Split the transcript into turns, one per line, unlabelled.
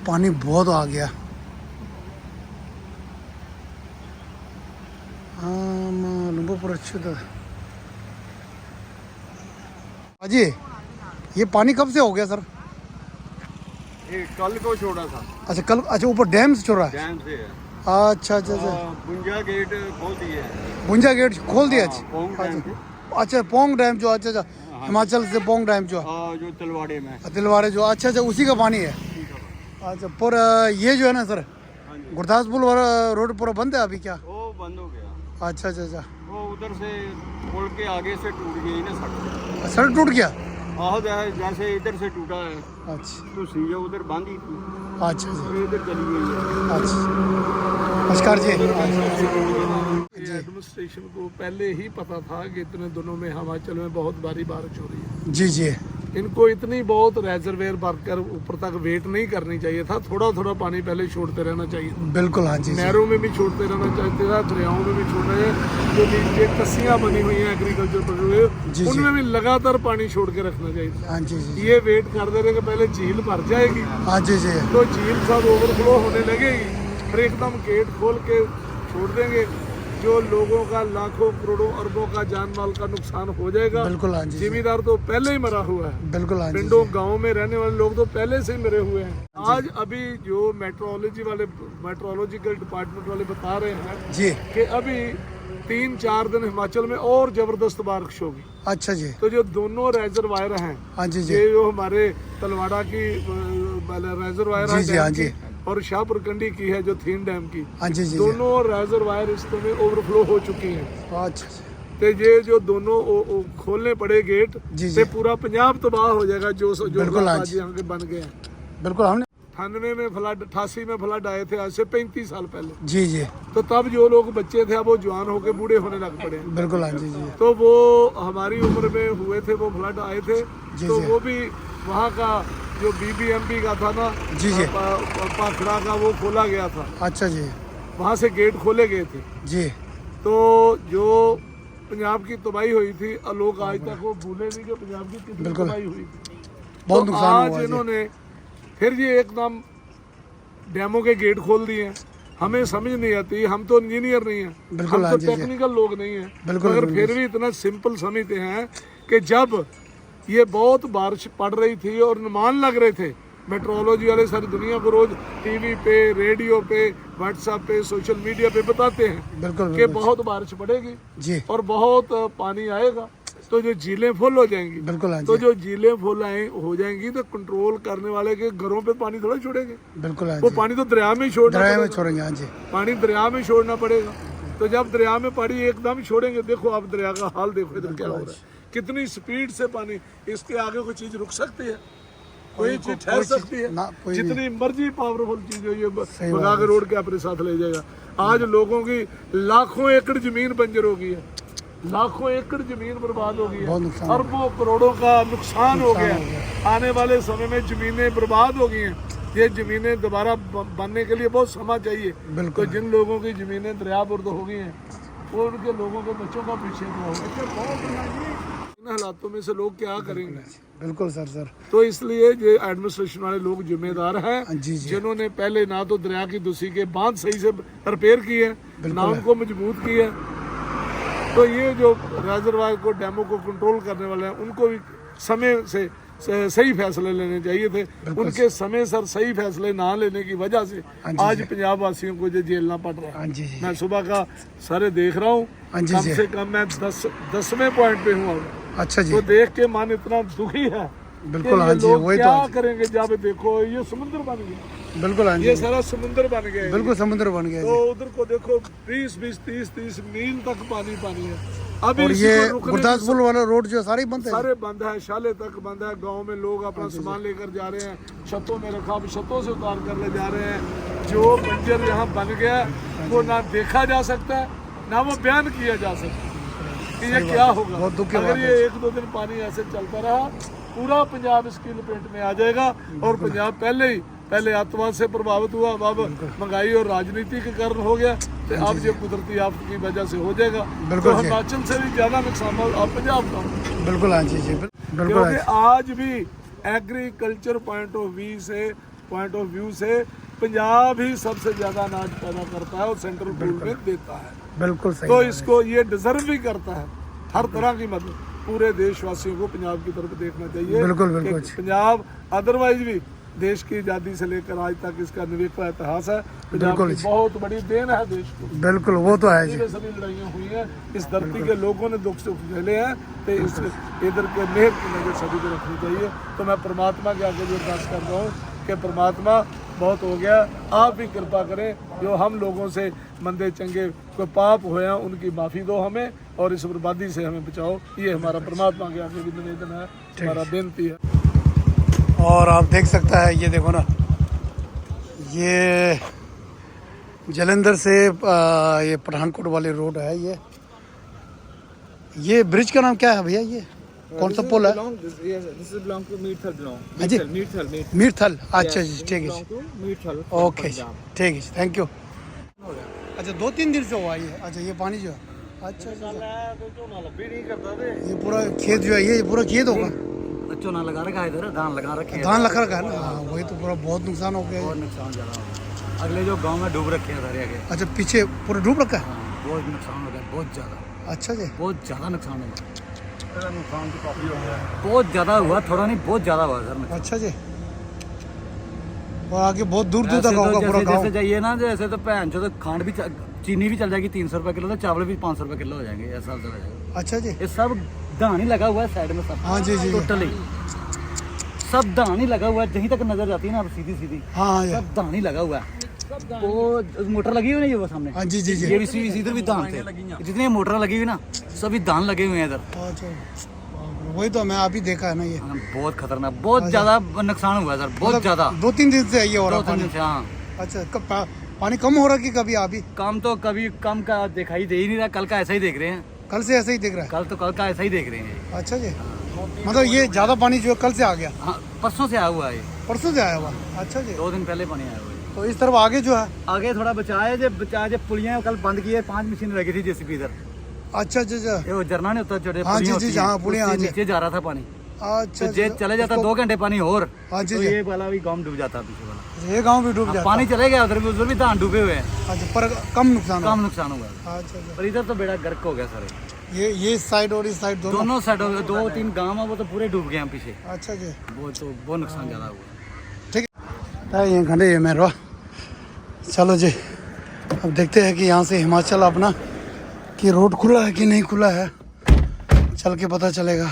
पानी बहुत आ गया। हाँ लंबोपुर अच्छे था अजी। ये पानी कब से हो गया सर?
ये कल को छोड़ा था।
अच्छा कल, अच्छा ऊपर डैम से छोड़ा है?
डैम से है।
अच्छा अच्छा अच्छा।
बुंजा गेट खोल दिए हैं।
बुंजा गेट खोल दिया?
पोंग डैम से।
अच्छा पोंग डैम जो, अच्छा अच्छा हिमाचल से पोंग डैम जो
जो तलवाड़े में।
तिलवाड़े जो, अच्छा अच्छा उसी का पानी है। अच्छा पर ये जो है ना सर, गुरदासपुर वाला रोड पूरा बंद है अभी क्या?
वो बंद हो गया।
अच्छा अच्छा अच्छा।
वो उधर से पुल के आगे से टूट गई ना सड़क।
सड़क टूट गया?
आहो जैसे इधर से टूटा है।
अच्छा
तो सीधे उधर बांधी थी।
अच्छा अच्छा
फिर इधर चली गई है।
अच्छा नमस्कार जी।
एडमिनिस्ट्रेशन को पहले ही पता था कि इतने दिनों में हिमाचल में बहुत भारी बारिश हो रही है।
जी जी
इनको इतनी बहुत रेजरवेयर भरकर ऊपर तक वेट नहीं करनी चाहिए था, थोड़ा थोड़ा पानी पहले छोड़ते रहना चाहिए।
बिल्कुल हाँ जी।
नहरों में भी छोड़ते रहना चाहिए था, दरियाओं में भी छोड़ना चाहिए। जो नीचे कस्सियाँ बनी हुई हैं एग्रीकल्चर पर, उनमें भी लगातार पानी छोड़ के रखना चाहिए।
हाँ जी जी।
ये वेट कर दे रहे कि पहले झील भर जाएगी,
हाँ जी जी।
तो झील सब ओवरफ्लो होने लगेगी, फिर एकदम गेट खोल के छोड़ देंगे, जो लोगों का लाखों करोड़ों अरबों का जान माल का नुकसान हो जाएगा।
बिल्कुल हाँ जी।
जिम्मेदार तो पहले ही मरा हुआ है।
बिल्कुल हाँ जी।
पिंडों गांव में रहने वाले लोग तो पहले से ही मरे हुए हैं। आज अभी जो मेट्रोलॉजिकल डिपार्टमेंट वाले बता रहे हैं
जी
कि अभी 3-4 दिन हिमाचल में और जबरदस्त बारिश होगी।
अच्छा जी।
तो जो दोनों रेजरवायर हैं,
हाँ जी जी।
ये जो हमारे तलवाड़ा की रेजरवायर
जी जी हाँ जी।
और शाहपुर कंडी की है जो थीन डैम की,
हाँ जी जी।
दोनों रेजरवायर इस समय ओवरफ्लो हो चुकी हैं।
अच्छा
ते ये जो दोनों खोलने पड़े गेट
जी
से
जी।
पूरा पंजाब तबाह हो जाएगा। जो
बिल्कुल हाँ
आज
जी।
यहाँ के बन गए हैं।
बिल्कुल हमने
98 में फ्लड, 88 में फ्लड आए थे, आज से 35 साल पहले।
जी जी।
तो तब जो लोग बच्चे थे अब वो जवान होके बूढ़े होने लग पड़े।
बिल्कुल हाँ जी जी।
तो वो हमारी उम्र में हुए थे, वो फ्लड आए थे।
जी,
तो
जी।
वो भी वहाँ का जो BBMP का था ना,
जी, जी।
पाखड़ा का, वो खोला गया था।
अच्छा जी
वहाँ से गेट खोले गए थे।
जी।
तो जो पंजाब की तबाही हुई थी, लोग आज तक वो भूले नहीं कि पंजाब की कितनी
बिल्कुल।
तबाही हुई थी।
बहुत
तो
नुकसान
आज
हुआ जी।
इन्होंने फिर ये एकदम डैमों के गेट खोल दिए हैं। हमें समझ नहीं आती, हम तो इंजीनियर नहीं हैं,
बिल्कुल,
हम
हाँ
तो
जी, जी।
टेक्निकल लोग नहीं हैं,
बिल्कुल,
मगर
बिल्कुल।
फिर भी इतना सिंपल समझते हैं कि जब ये बहुत बारिश पड़ रही थी और अनुमान लग रहे थे, मेट्रोलॉजी वाले सारी दुनिया को रोज टीवी पे, रेडियो पे, व्हाट्सएप पे, सोशल मीडिया पे बताते हैं
बिल्कुल
कि
बिल्कुल
बहुत बारिश पड़ेगी
जी।
और बहुत पानी आएगा, तो जो झीलें फुल हो जाएंगी।
बिल्कुल हाँ
तो
जी।
जो झीलें फुल हो जाएंगी तो कंट्रोल करने वाले के घरों पे पानी थोड़ा छोड़ेंगे,
बिल्कुल हाँ
वो
जी।
पानी तो दरिया में ही छोड़ना
दरिया में
पड़ेगा।
छोड़ेंगे हाँ जी।
पानी दरिया में छोड़ना पड़ेगा। तो जब दरिया में पानी एकदम छोड़ेंगे, देखो आप दरिया का हाल देखो इधर क्या हो रहा है, कितनी स्पीड से पानी। इसके आगे कोई चीज रुक सकती है? कोई चीज ठहर सकती है?
ना, कोई
जितनी मर्जी पावरफुल चीज हो, ये
सही
भगा
बात
के रोड के अपने साथ ले जाएगा। आज लोगों की लाखों एकड़ जमीन बंजर हो गई है, लाखों एकड़ जमीन बर्बाद हो गई
बहुत
है,
नुकसान
अरबों करोड़ों का नुकसान हो गया। आने वाले समय में जमीनें बर्बाद हो गई हैं। ये जमीनें दोबारा बनने के लिए बहुत समय चाहिए। तो
बिल्कुल।
जिन लोगों की जमीनें दरियाबुर्द हो गई हैं, वो उनके लोगों के बच्चों का पीछे हुआ होगा। इन हालातों में से लोग क्या करेंगे?
बिल्कुल सर।
तो इसलिए ये एडमिनिस्ट्रेशन वाले लोग जिम्मेदार हैं,
जी, जी।
जिन्होंने पहले ना तो दरिया की दूसरी के बांध सही से रिपेयर किए हैं, ना उनको मजबूत किया है। तो ये जो रेजरवायर को, डैमों को कंट्रोल करने वाले हैं, उनको भी समय से सही फैसले लेने चाहिए थे। उनके समय सर सही फैसले ना लेने की वजह से आज पंजाब वासियों को जो झेलना पड़ रहा है। मैं सुबह का सारे देख रहा हूँ, कम से कम मैं 10वें पॉइंट पे हूँ।
अच्छा जी।
तो देख के मन इतना दुखी है।
बिल्कुल हाँ जी, वही
क्या
तो
करेंगे जब देखो ये समुद्र बन गया।
बिल्कुल हाँ
ये
जी।
सारा समुद्र बन गया है।
बिल्कुल समुद्र बन गया
तो
जी।
उधर को देखो 20-20, 30-30 मील तक पानी है। अभी
और
इसी
ये
को रुकने
गुरदासपुर वाला रोड जो सारे बंद है।
सारे बंद है, शाले तक बंद है। गांव में लोग अपना सामान लेकर जा रहे हैं, छतों में रखा, अब छतों से उतार कर ले जा रहे हैं। जो बंजर यहाँ बन गया वो ना देखा जा सकता है, ना वो बयान किया जा सकता है कि ये क्या होगा।
बहुत दुख की
अगर
बात
ये 1-2 दिन पानी ऐसे चलता रहा, पूरा पंजाब इसकी लपेट में आ जाएगा। और पंजाब पहले आतंकवाद से प्रभावित हुआ, अब महंगाई और राजनीति के कारण हो गया, तो अब ये कुदरती आफत की वजह से हो जाएगा। तो हिमाचल से भी ज्यादा नुकसान अब पंजाब का।
बिल्कुल हाँ जी जी। बिल्कुल
क्योंकि आज भी एग्रीकल्चर पॉइंट ऑफ व्यू से पॉइंट ऑफ व्यू से पंजाब ही सबसे ज़्यादा अनाज पैदा करता है और सेंट्रल गवर्नमेंट देता है।
बिल्कुल सही
तो
है।
इसको ये डिजर्व भी करता है हर तरह की मदद। पूरे देशवासियों को पंजाब की तरफ देखना चाहिए।
बिल्कुल, बिल्कुल।
कि पंजाब अदरवाइज भी देश की आज़ादी से लेकर आज तक इसका निरपेक्ष इतिहास है। पंजाब
बिल्कुल
की बहुत बड़ी देन है देश को।
बिल्कुल, वो तो है जी।
ये सभी लड़ाइयाँ हुई हैं, इस धरती के लोगों ने दुख सुख झेले हैं, तो इस इधर के मेहर की नजर सभी को रखनी चाहिए। तो मैं परमात्मा के आगे भी अरदास कर रहा हूँ कि परमात्मा बहुत हो गया, आप ही कृपा करें, जो हम लोगों से मंदे चंगे कोई पाप हुए हैं उनकी माफ़ी दो हमें, और इस बर्बादी से हमें बचाओ। ये हमारा परमात्मा के आगे भी निवेदन है, हमारा बेनती है।
और आप देख सकता है, ये देखो ना, ये जलंधर से ये पठानकोट वाली रोड है। ये ब्रिज का नाम क्या है भैया? ये कौन सा पुल है? हाँ जी, मीरथल। अच्छा जी, ठीक है, ओके जी, ठीक है, थैंक यू। अच्छा, 2-3 दिन से हुआ ये? अच्छा, ये पानी जो है, अच्छा, ये पूरा खेत जो है, ये पूरा खेत होगा?
चूना लगा रखा है, इधर धान लगा रखे हैं।
धान लगा रखा है ना? हाँ, वही तो पूरा बहुत नुकसान हो गया है।
बहुत नुकसान ज्यादा हो गया। अगले जो गांव में डूब रखे हैं सारे आगे।
अच्छा, पीछे पूरा डूब रखा है?
हाँ, बहुत नुकसान हो गया, बहुत ज्यादा।
अच्छा जी,
बहुत ज्यादा नुकसान हो गया,
नुकसान तो काफी हो गया।
बहुत ज्यादा हुआ, थोड़ा नहीं बहुत ज्यादा हुआ सर नुकसान।
अच्छा जी। और आगे बहुत दूर दूर
ऐसे
तक
तो
होगा पूरा
जैसे
गाँव?
जैसे जाइए ना, जैसे तो भैन चो तो खांड भी चीनी भी चल जाएगी 300 रुपए किलो, तो चावल भी 500 रुपए किलो हो जाएंगे, ऐसा चला जाएगा।
अच्छा जी,
ये सब धान ही लगा हुआ है साइड में सब।
हाँ जी जी,
टोटली सब धान ही लगा हुआ है, जहीं तक नजर जाती है ना सीधी सीधी,
हाँ ये,
सब धान ही लगा हुआ है। वो मोटर लगी हुई ना, ये वो सामने,
हाँ जी जी जी।
ये भी इधर भी धान थे, जितनी मोटर लगी हुई ना सभी धान लगे हुए हैं इधर।
अच्छा, वही तो मैं अभी देखा है ना ये।
हाँ, बहुत खतरनाक, बहुत ज्यादा नुकसान हुआ है सर, बहुत ज्यादा।
2-3 दिन से ये हो रहा
2-3
पानी?
दिन से, हाँ।
अच्छा, कब पानी कम हो रहा कि कभी अभी?
कम तो कभी कम का दिखाई दे ही नहीं रहा, कल का ऐसा ही देख रहे हैं।
कल से ऐसा ही दिख रहा है?
कल का ऐसा ही देख रहे हैं।
अच्छा जी, मतलब ये ज्यादा पानी जो है कल से आ गया?
हाँ, परसों से आया हुआ है,
परसों से आया हुआ? अच्छा जी,
2 दिन पहले पानी आया हुआ है।
तो इस तरफ आगे जो है?
आगे थोड़ा बचाए जब पुलियां कल बंद की है, 5 मशीन लगी थी जेसीबी इधर।
अच्छा अच्छा अच्छा,
ये वो झरना नहीं होता, छोटे
हाँ जी जी जी, हाँ, पुलियां, हाँ जी।
नीचे जा रहा था पानी,
अच्छा
तो जे चले जाता 2 घंटे पानी और,
हाँ जी
तो
जी,
ये वाला भी गांव डूब जाता पीछे वाला।
ये गांव भी डूब जाता?
पानी चले गया उधर भी धान डूबे हुए हैं,
अच्छा, पर कम नुकसान हुआ?
कम नुकसान हुआ है।
अच्छा अच्छा,
पर इधर तो बेड़ा गर्क हो गया सारे,
ये इस साइड और इस साइड दोनों?
दोनों साइडों 2-3 गांव है वो तो पूरे डूब गए हैं पीछे।
अच्छा जी,
बहुत नुकसान ज्यादा हुआ।
ठीक है, ये घंटे ये मेरा। चलो जी, अब देखते हैं कि यहाँ से हिमाचल अपना कि रोड खुला है कि नहीं खुला है, चल के पता चलेगा।